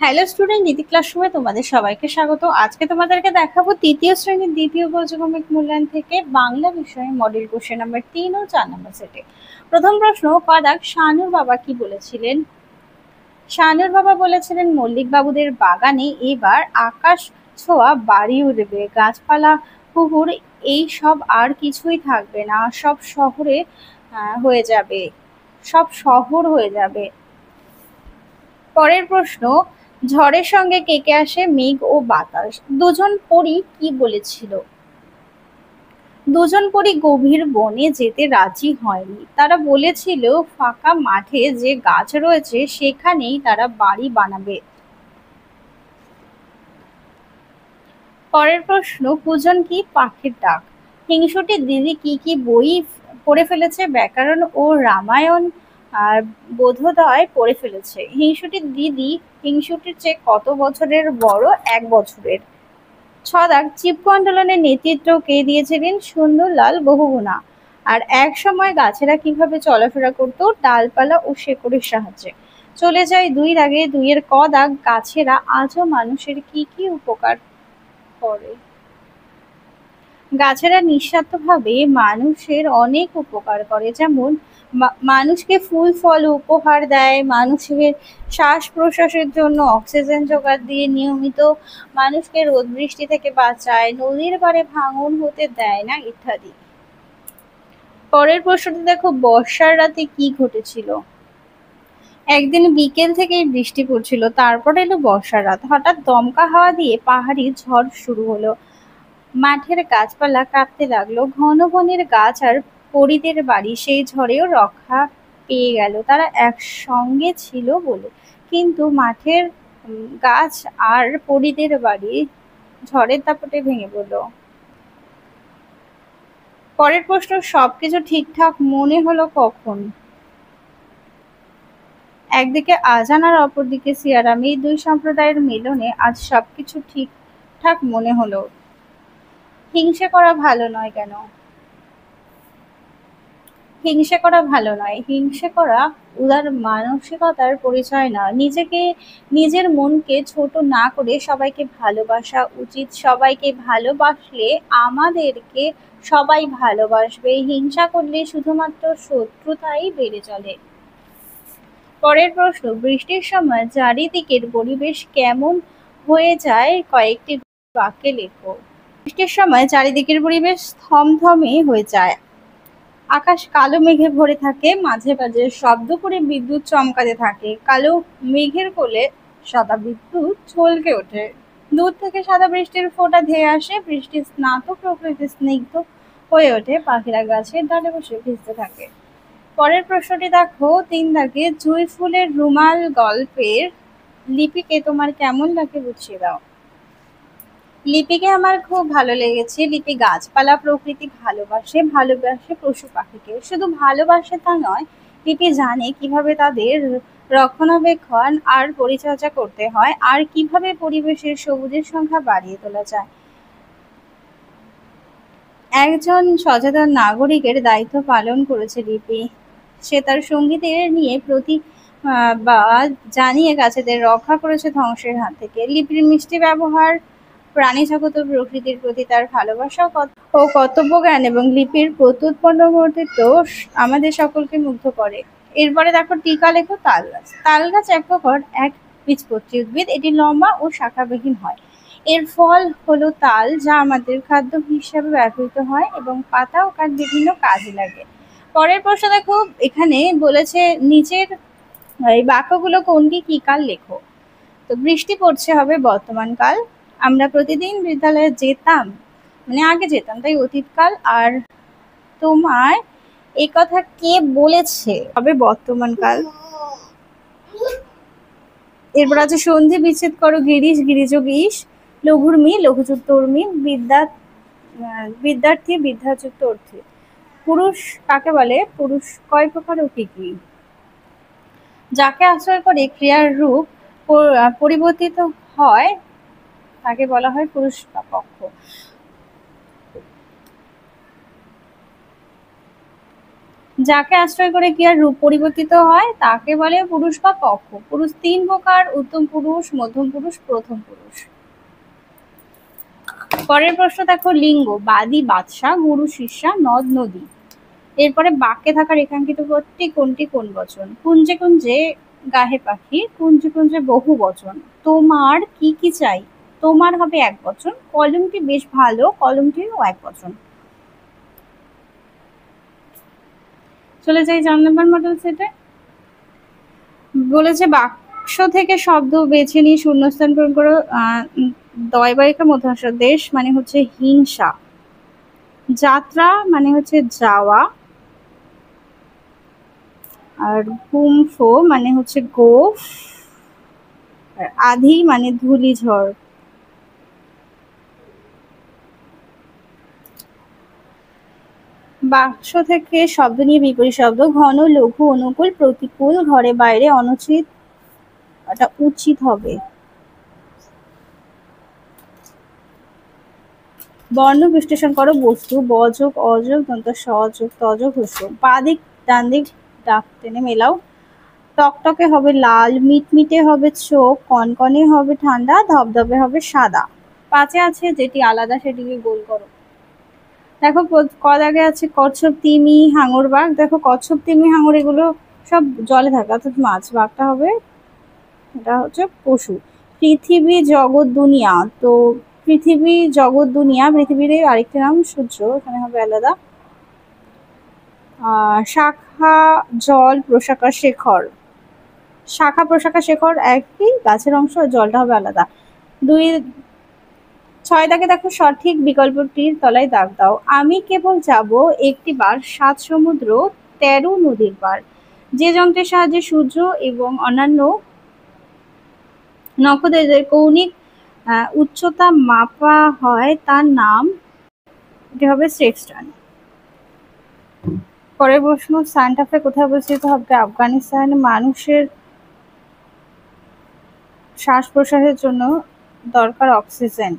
Hello student, নীতি ক্লাসরুমে তোমাদের সবাইকে স্বাগত। আজকে তোমাদেরকে দেখাবো তৃতীয় শ্রেণীর দ্বিতীয় পর্যায়ক্রমিক মূল্যায়ন থেকে বাংলা বিষয়ে মডেল কোশ্চেন নাম্বার 3 ও 4 নম্বর সেটে। প্রথম প্রশ্ন, কদাক শানুর বাবা কি বলেছিলেন? শানুর বাবা বলেছিলেন মল্লিক বাবুদের বাগানে এবার আকাশ ছোঁয়া বাড়ি উঠবে, গাছপালা পুকুর এই সব আর কিছুই থাকবে না, সব শহরে হয়ে যাবে, সব শহর হয়ে যাবে। পরের প্রশ্ন, ঝড়ের সঙ্গে কে কে আসে? মেঘ ও বাতাস। দুজন পরী কি বলেছিল? দুজন পরী গভীর বনে যেতে রাজি হয়নি, তারা বলেছিল ফাঁকা মাঠে যে গাছ রয়েছে সেখানেই তারা বাড়ি বানাবে। পরের প্রশ্ন, পূজন কি? পাখির ডাক। হিংসুটির দিদি কি কি বই পড়ে ফেলেছে? ব্যাকরণ ও রামায়ণ আর বোধোদয় পড়ে ফেলেছে। হিংসুটির দিদি হিংসুটির চেয়ে কত বছরের বড়? 1 বছরের। ছদাক চিপকো আন্দোলনের নেতৃত্ব কে দিয়েছিলেন? সুন্দরলাল বহুগুণা। আর এক সময় গাছেরা কিভাবে চলাফেরা করত? ডালপালা ও শেকড়ের সাহায্যে। চলে যায় 2 দাগে। 2 এর ক দাগ, গাছেরা আজও মানুষের কি কি উপকার করে? গাছেরা নিঃস্বার্থভাবে মানুষের অনেক উপকার করে, যেমন মানুষকে ফুল ফল উপহার দেয়, মানুষের শ্বাস প্রশ্বাসের জন্য অক্সিজেন জোগাড় দিয়ে নিয়মিত মানুষকে রোদ বৃষ্টি থেকে বাঁচায়, নদীর পাড়ে ভাঙন হতে দেয় না, ইত্যাদি। পরের প্রশ্নটি দেখো, বর্ষার রাতে কি ঘটেছিল? একদিন বিকেল থেকেই বৃষ্টি পড়ছিল, তারপর এলো বর্ষার রাত। হঠাৎ দমকা হাওয়া দিয়ে পাহাড়ি ঝড় শুরু হলো, মাঠের গাছপালা কাঁপতে লাগলো। ঘন বনের গাছ আর পরীদের বাড়ি সেই ঝড়েও রক্ষা পেয়ে গেল, তারা একসঙ্গে ছিল বলে। কিন্তু মাঠের গাছ আর পরীদের বাড়ি ঝড়ের দাপটে ভেঙে পড়ল। পরের প্রশ্ন, সবকিছু ঠিকঠাক মনে হলো কখন? একদিকে আজান আর অপরদিকে সিয়ারাম, এই 2 সম্প্রদায়ের মিলনে আজ সবকিছু ঠিকঠাক মনে হলো। হিংসে করা ভালো নয় কেন? হিংসে করা ভালো নয়, হিংসে করা উদার মানসিকতার পরিচয় না। নিজের মনকে ছোট না করে সবাইকে ভালোবাসা উচিত। সবাইকে ভালোবাসলে আমাদেরকে সবাই ভালোবাসবে, হিংসা করলে শুধুমাত্র শত্রুতাই বেড়ে চলে। পরের প্রশ্ন, বৃষ্টির সময় চারিদিকের পরিবেশ কেমন হয়ে যায়? কয়েকটি বাক্যে লেখো। বৃষ্টির সময় চারিদিকের পরিবেশ থমথমে হয়ে যায়, আকাশ কালো মেঘে ভরে থাকে, মাঝে মাঝে শব্দ করে বিদ্যুৎ চমকাতে থাকে, কালো মেঘের কোলে সাদা বিদ্যুৎ চমকে ওঠে, দূর থেকে সাদা বৃষ্টির ফোঁটা ধেয়ে আসে, বৃষ্টির স্নাত প্রকৃতি স্নিগ্ধ হয়ে ওঠে, পাখিরা গাছের ডালে বসে ভিজতে থাকে। পরের প্রশ্নটি দেখো, 3 দাগে, জুঁই ফুলের রুমাল গল্পের লিপিকে তোমার কেমন লাগে বুঝিয়ে দাও। লিপিকে আমার খুব ভালো লেগেছে। লিপি গাছপালা প্রকৃতি ভালোবাসে, ভালোবাসে পশু পাখিকে। শুধু ভালোবাসে তা নয়, লিপি জানে কিভাবে তাদের রক্ষণাবেক্ষণ আর পরিচর্যা করতে হয়, আর কিভাবে পরিবেশের সবুজের সংখ্যা বাড়িয়ে তোলা যায়। একজন সচেতন নাগরিকের দায়িত্ব পালন করেছে লিপি। সে তার সঙ্গীদের নিয়ে বা জানিয়ে গাছেদের রক্ষা করেছে ধ্বংসের হাত থেকে। লিপির মিষ্টি ব্যবহার, প্রাণী জগৎ ও প্রকৃতির প্রতি তার ভালোবাসা ও কর্তব্য জ্ঞান এবং লিপির প্রত্যুৎপন্ন কর্তৃত্ব আমাদের সকলকে মুগ্ধ করে। এরপরে দেখো, টিকা লেখো। তাল গাছ। তাল গাছ এক প্রকার একবীজপত্রী উদ্ভিদ। এটি লম্বা ও শাখাবিহীন হয়। এর ফল হলো তাল, যা আমাদের খাদ্য হিসাবে ব্যবহৃত হয় এবং পাতা ও কাঠ বিভিন্ন কাজে লাগে। পরের প্রশ্ন দেখো, এখানে বলেছে নিচের এই বাক্যগুলো কোনটি কি কাল লেখো। তো বৃষ্টি পড়ছে হবে বর্তমান কাল। আমরা প্রতিদিন বিদ্যালয়ে যেতাম, মানে আগে যেতাম, তাই অতীতকাল। আর তোমায় এই কথা কে বলেছে হবে বর্তমান কাল। এরপর আছে সন্ধি বিচ্ছেদ করো। গিরিশ গিরিজ গিস, লঘুর মি লঘুযুক্ত উর্মি, বিদ্যার্থী বিদ্যাযুক্ত অর্থী। পুরুষ কাকে বলে? পুরুষ কয় প্রকার ও কি কি? যাকে আশ্রয় করে ক্রিয়ার রূপ পরিবর্তিত হয় তাকে বলা হয় পুরুষ পক্ষ। যাকে আশ্রয় করে কি আর রূপ পরিবর্তিত হয় তাকে বলে পুরুষ বা পক্ষ। পুরুষ তিন প্রকার: উত্তম পুরুষ, মধ্যম পুরুষ, প্রথম পুরুষ। পরের প্রশ্ন দেখো, লিঙ্গ: বাদী, বাদশা, গুরু, শিষ্যা, নদ, নদী। এরপরে বাক্যে থাকা রেখাঙ্কিত পদটি কোনটি কোন বচন? কুঞ্জে কুঞ্জে গাহে পাখি, কুঞ্জে কুঞ্জে বহু বচন। তোমার কি কি চাই? তোমার হবে এক বচন। কলমটি বেশ ভালো, কলমটিও এক বচন। চলে যাই 4 নম্বর মডেল সেটে। বলেছে বাক্স থেকে শব্দ বেছে নিয়ে শূন্যস্থান পূরণ করো। দয়বায়িকা মধ্যস্থ দেশ মানে হচ্ছে হিংসা। যাত্রা মানে হচ্ছে যাওয়া। আর গুম্ফো মানে হচ্ছে গোফ। আর আধি মানে ধূলিঝড়। বাক্স থেকে শব্দ নিয়ে বিপরীত শব্দ: ঘন, লঘু, অনুকূল, প্রতিকূল, ঘরে বাইরে, অনুচিত। এটা উচিত হবে। বর্ণ বিশ্লেষণ করো। বস্তু: বযোগ, অযোগ, দন্ত সযোগ, তযোগ, হ্রস্ব। বাঁ দিক ডান দিক ডাক টেনে মেলাও। টকটকে হবে লাল, মিটমিটে হবে চোখ, কনকনে হবে ঠান্ডা, ধবধবে হবে সাদা। 5-এ আছে যেটি আলাদা সেটিকে গোল করো। দেখো আগে আছে কচ্ছপ, তিমি, হাঙর, বাঘ। দেখো কচ্ছপ, তিমি, হাঙর এগুলো সব জলে থাকে অর্থাৎ মাছ। বাঘটা হবে, এটা হচ্ছে পশু। পৃথিবী, জগৎ, দুনিয়া। তো পৃথিবী, জগৎ, দুনিয়া, পৃথিবীর আরেকটি নাম সূর্য, এখানে হবে আলাদা। শাখা, জল, প্রশাখা, শেখর। শাখা, প্রশাখা, শেখর একই গাছের অংশ, জলটা হবে আলাদা। 6 দাগে দেখো সঠিক বিকল্পটির তলায় দাগ দাও। আমি কেবল যাব একটি বার 7 সমুদ্র 13 নদীর পার। যে যন্ত্রের সাহায্যে সূর্য এবং অন্যান্য নক্ষত্রের কৌণিক উচ্চতা মাপা হয় তার নাম, এটি হবে সেক্সটন। পরের প্রশ্ন, সান্টা ফে কোথায় অবস্থিত? হবে আফগানিস্তান। মানুষের শ্বাস প্রশ্বাসের জন্য দরকার অক্সিজেন।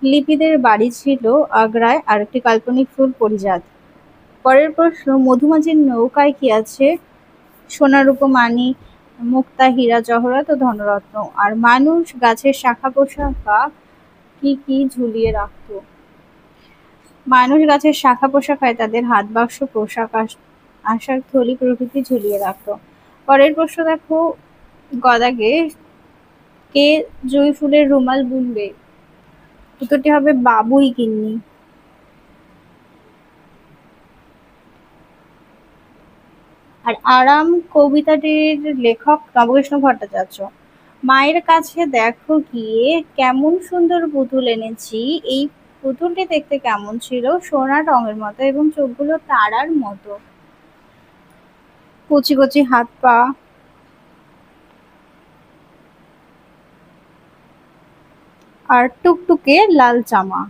লিপিদের বাড়ি ছিল আগ্রায়। আরেকটি কাল্পনিক ফুল পরিজাত। পরের প্রশ্ন, মধুমাছির নৌকায় কি আছে? সোনা, রূপো, মানিক, মুক্তা, হীরা, জহরত ও ধনরত্ন। আর মানুষ গাছের শাখা পোশাখা কি কি ঝুলিয়ে রাখত? মানুষ গাছের শাখা পোশাখায় তাদের হাত বাক্স, পোশাক, আশার থলি প্রভৃতি ঝুলিয়ে রাখত। পরের প্রশ্ন দেখো, গদাগে কে জুঁই ফুলের রুমাল বুনবে? উত্তরটি হবে বাবুই গিন্নি। আর আরাম কবিতাটির লেখক নবকৃষ্ণ ভট্টাচার্য। মায়ের কাছে দেখো গিয়ে কেমন সুন্দর পুতুল এনেছি। এই পুতুলটি দেখতে কেমন ছিল? সোনার রঙের মতো এবং চোখগুলো তারার মতো। কচি কচি হাত পা। আর টুকটুকে লাল জামা।